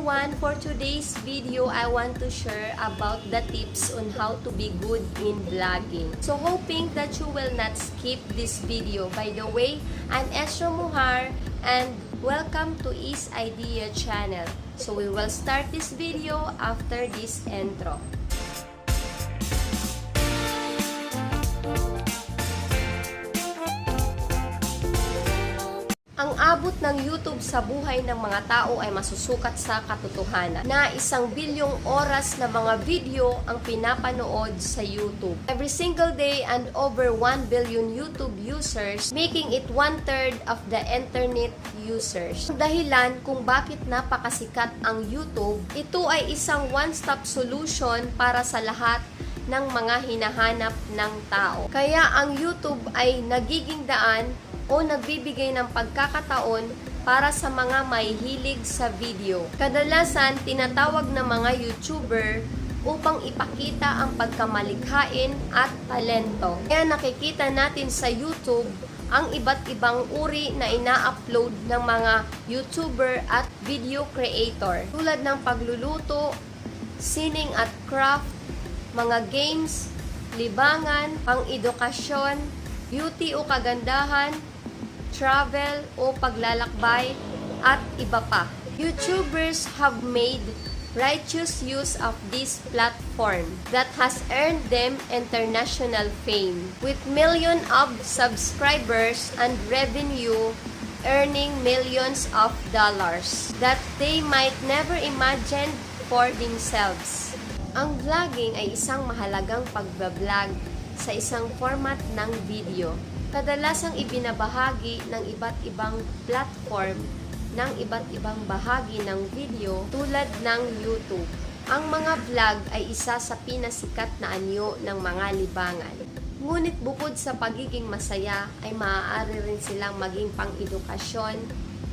everyone, for today's video, I want to share about the tips on how to be good in vlogging. So hoping that you will not skip this video. By the way, I'm Esra Muhar and welcome to Is Idea channel. So we will start this video after this intro. Ang abot ng YouTube sa buhay ng mga tao ay masusukat sa katotohanan na 1 bilyong oras na mga video ang pinapanood sa YouTube. Every single day and over 1 billion YouTube users, making it 1/3 of the internet users. Ang dahilan kung bakit napakasikat ang YouTube, ito ay isang one-stop solution para sa lahat ng mga hinahanap ng tao. Kaya ang YouTube ay nagiging daan o nagbibigay ng pagkakataon para sa mga mahihilig sa video. Kadalasan, tinatawag ng mga YouTuber upang ipakita ang pagkamalikhain at talento. Kaya nakikita natin sa YouTube ang iba't ibang uri na ina-upload ng mga YouTuber at video creator. Tulad ng pagluluto, sining at craft, mga games, libangan, pang-edukasyon, beauty o kagandahan, travel o paglalakbay, at iba pa. YouTubers have made righteous use of this platform that has earned them international fame, with millions of subscribers and revenue earning millions of dollars that they might never imagine for themselves. Ang vlogging ay isang mahalagang pagbablog sa isang format ng video. Kadalasang ibinabahagi ng iba't ibang platform ng iba't ibang bahagi ng video tulad ng YouTube. Ang mga vlog ay isa sa pinasikat na anyo ng mga libangan. Ngunit bukod sa pagiging masaya ay maaari rin silang maging pang-edukasyon,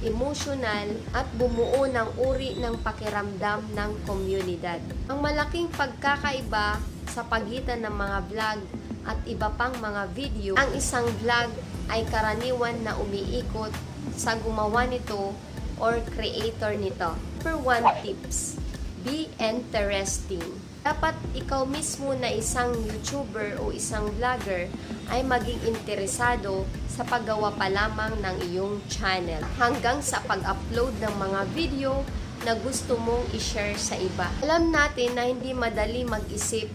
emosyonal at bumuo ng uri ng pakiramdam ng komunidad. Ang malaking pagkakaiba sa pagitan ng mga vlog at iba pang mga video, ang isang vlog ay karaniwan na umiikot sa gumawa nito or creator nito. For 1 tips, be interesting. Dapat ikaw mismo na isang YouTuber o isang vlogger ay maging interesado sa paggawa pa lamang ng iyong channel hanggang sa pag-upload ng mga video na gusto mong i-share sa iba. Alam natin na hindi madali mag-isip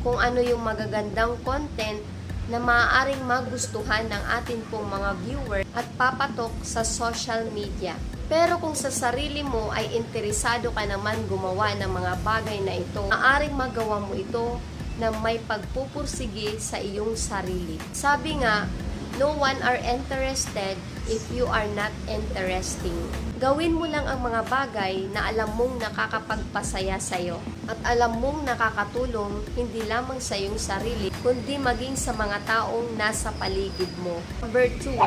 kung ano yung magagandang content na maaaring magustuhan ng atin pong mga viewer at papatok sa social media. Pero kung sa sarili mo ay interesado ka naman gumawa ng mga bagay na ito, maaaring magawa mo ito na may pagpupursige sa iyong sarili. Sabi nga, no one are interested if you are not interesting. Gawin mo lang ang mga bagay na alam mong nakakapagpasaya sa'yo at alam mong nakakatulong hindi lamang sa iyong sarili, kundi maging sa mga taong nasa paligid mo. Number 2,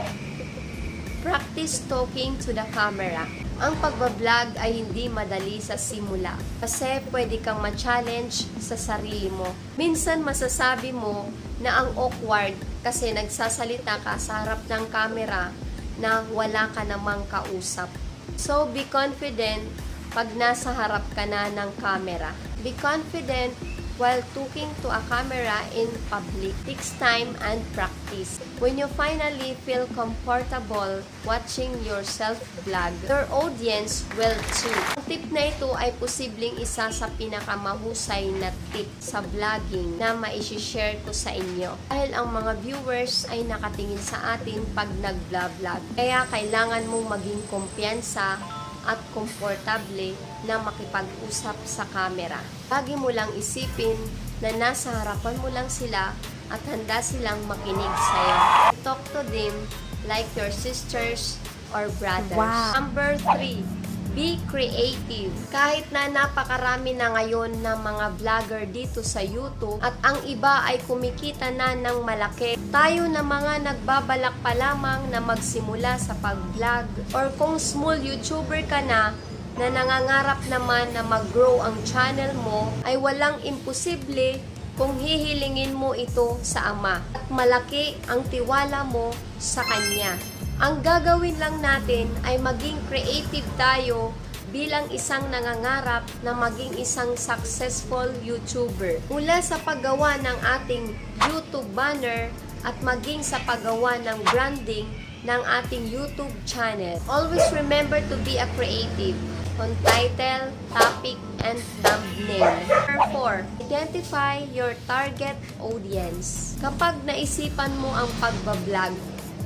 practice talking to the camera. Ang pagbablog ay hindi madali sa simula kasi pwede kang ma-challenge sa sarili mo. Minsan masasabi mo na ang awkward kasi nagsasalita ka sa harap ng camera na wala ka namang kausap. So, be confident pag nasa harap ka na ng camera. Be confident while talking to a camera in public. Takes time and practice. When you finally feel comfortable watching yourself vlog, your audience will too. Ang tip na ito ay posibleng isa sa pinakamahusay na tip sa vlogging na maishishare ko sa inyo. Dahil ang mga viewers ay nakatingin sa atin pag nag-vlog. Kaya kailangan mong maging kumpiyansa at komportable na makipag-usap sa camera. Lagi mo lang isipin na nasa harapan mo lang sila at handa silang makinig sa'yo. Talk to them like your sisters or brothers. Wow. Number 3, be creative. Kahit na napakarami na ngayon ng mga vlogger dito sa YouTube at ang iba ay kumikita na ng malaki, tayo na mga nagbabalak pa lamang na magsimula sa pag-vlog or kung small YouTuber ka na nangangarap naman na mag-grow ang channel mo, ay walang imposible kung hihilingin mo ito sa Ama at malaki ang tiwala mo sa Kanya. Ang gagawin lang natin ay maging creative tayo bilang isang nangangarap na maging isang successful YouTuber. Mula sa paggawa ng ating YouTube banner at maging sa paggawa ng branding ng ating YouTube channel. Always remember to be a creative on title, topic, and thumbnail. Number 4, identify your target audience. Kapag naisipan mo ang pagbablog,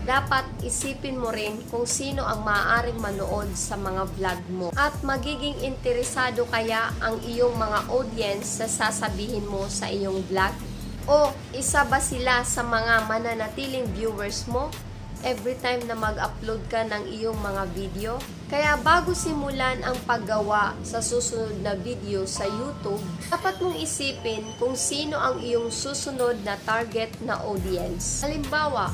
dapat isipin mo rin kung sino ang maaaring manood sa mga vlog mo. At magiging interesado kaya ang iyong mga audience sa sasabihin mo sa iyong vlog? O isa ba sila sa mga mananatiling viewers mo every time na mag-upload ka ng iyong mga video? Kaya bago simulan ang paggawa sa susunod na video sa YouTube, dapat mong isipin kung sino ang iyong susunod na target na audience. Halimbawa,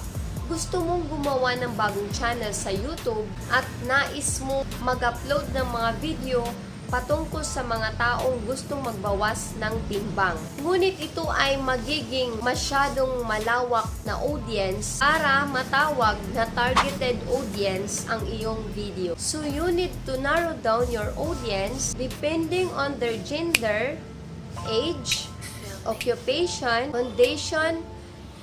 gusto mong gumawa ng bagong channel sa YouTube at nais mo mag-upload ng mga video patungkol sa mga taong gustong magbawas ng timbang. Ngunit ito ay magiging masyadong malawak na audience para matawag na targeted audience ang iyong video. So you need to narrow down your audience depending on their gender, age, occupation, foundation,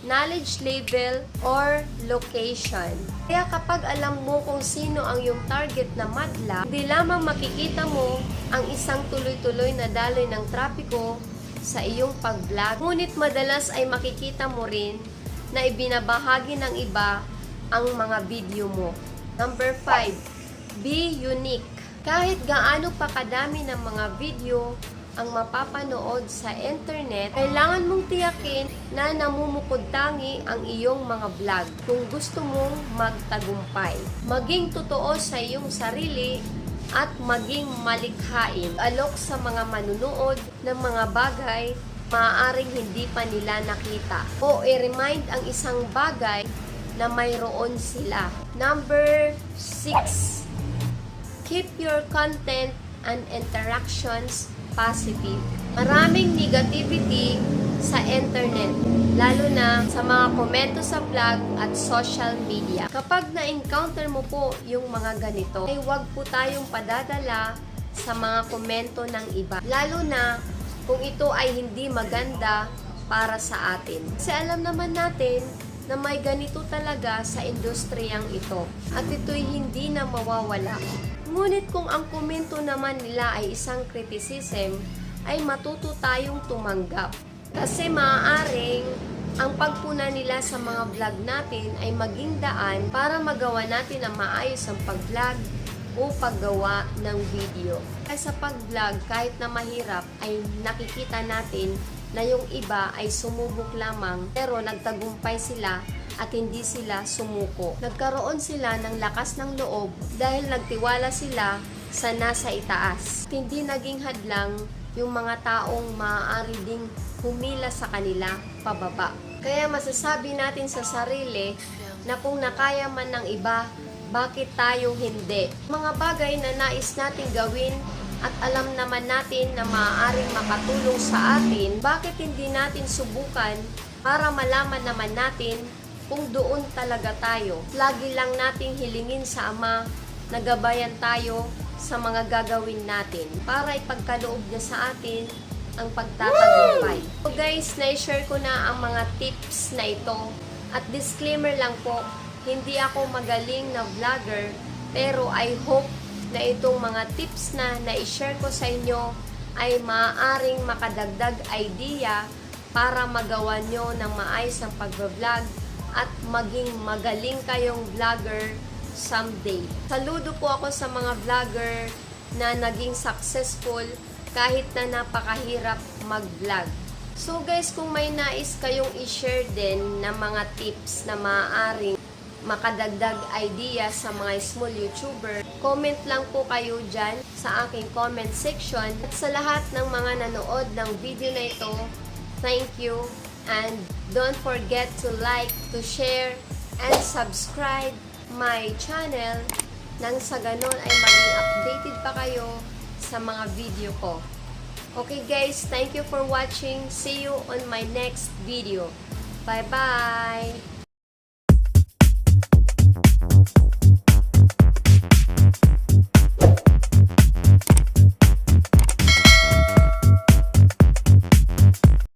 knowledge level, or location. Kaya kapag alam mo kung sino ang iyong target na madla, hindi lamang makikita mo ang isang tuloy-tuloy na daloy ng trapiko sa iyong pag-vlog, ngunit madalas ay makikita mo rin na ibinabahagi ng iba ang mga video mo. Number 5, be unique. Kahit gaano pa kadami ng mga video ang mapapanood sa internet, kailangan mong tiyakin na namumukod-tangi ang iyong mga vlog kung gusto mong magtagumpay. Maging totoo sa iyong sarili at maging malikhain. Alok sa mga manunood ng mga bagay maaaring hindi pa nila nakita. O i-remind ang isang bagay na mayroon sila. Number 6, keep your content and interactions positive. Maraming negativity sa internet, lalo na sa mga komento sa vlog at social media. Kapag na-encounter mo po yung mga ganito, ay huwag po tayong padadala sa mga komento ng iba. Lalo na kung ito ay hindi maganda para sa atin. Kasi alam naman natin na may ganito talaga sa industriyang ito. At ito'y hindi na mawawala. Ngunit kung ang komento naman nila ay isang criticism, ay matuto tayong tumanggap. Kasi maaaring ang pagpuna nila sa mga vlog natin ay maging daan para magawa natin ang maayos ang pag-vlog o paggawa ng video. Kaya sa pag-vlog, kahit na mahirap, ay nakikita natin na yung iba ay sumubok lamang pero nagtagumpay sila at hindi sila sumuko. Nagkaroon sila ng lakas ng loob dahil nagtiwala sila sa nasa itaas. Hindi naging hadlang yung mga taong maaari ding humila sa kanila pababa. Kaya masasabi natin sa sarili na kung nakaya man ng iba, bakit tayo hindi? Mga bagay na nais nating gawin at alam naman natin na maaaring makatulong sa atin, bakit hindi natin subukan para malaman naman natin kung doon talaga tayo? Lagi lang nating hilingin sa Ama na gabayan tayo sa mga gagawin natin para ipagkaloob niya sa atin ang pagtatagumpay. So guys, na-share ko na ang mga tips na ito. At disclaimer lang po, hindi ako magaling na vlogger, pero I hope na itong mga tips na na-share ko sa inyo ay maaaring makadagdag idea para magawa nyo ng maayos ang pag-vlog at maging magaling kayong vlogger someday. Saludo po ako sa mga vlogger na naging successful kahit na napakahirap mag-vlog. So guys, kung may nais kayong i-share din na mga tips na maaaring makadagdag idea sa mga small YouTuber, comment lang po kayo dyan sa aking comment section. At sa lahat ng mga nanood ng video na ito, thank you. And don't forget to like, to share, and subscribe my channel nang sa ganon ay maging updated pa kayo sa mga video ko. Okay guys, thank you for watching. See you on my next video. Bye-bye!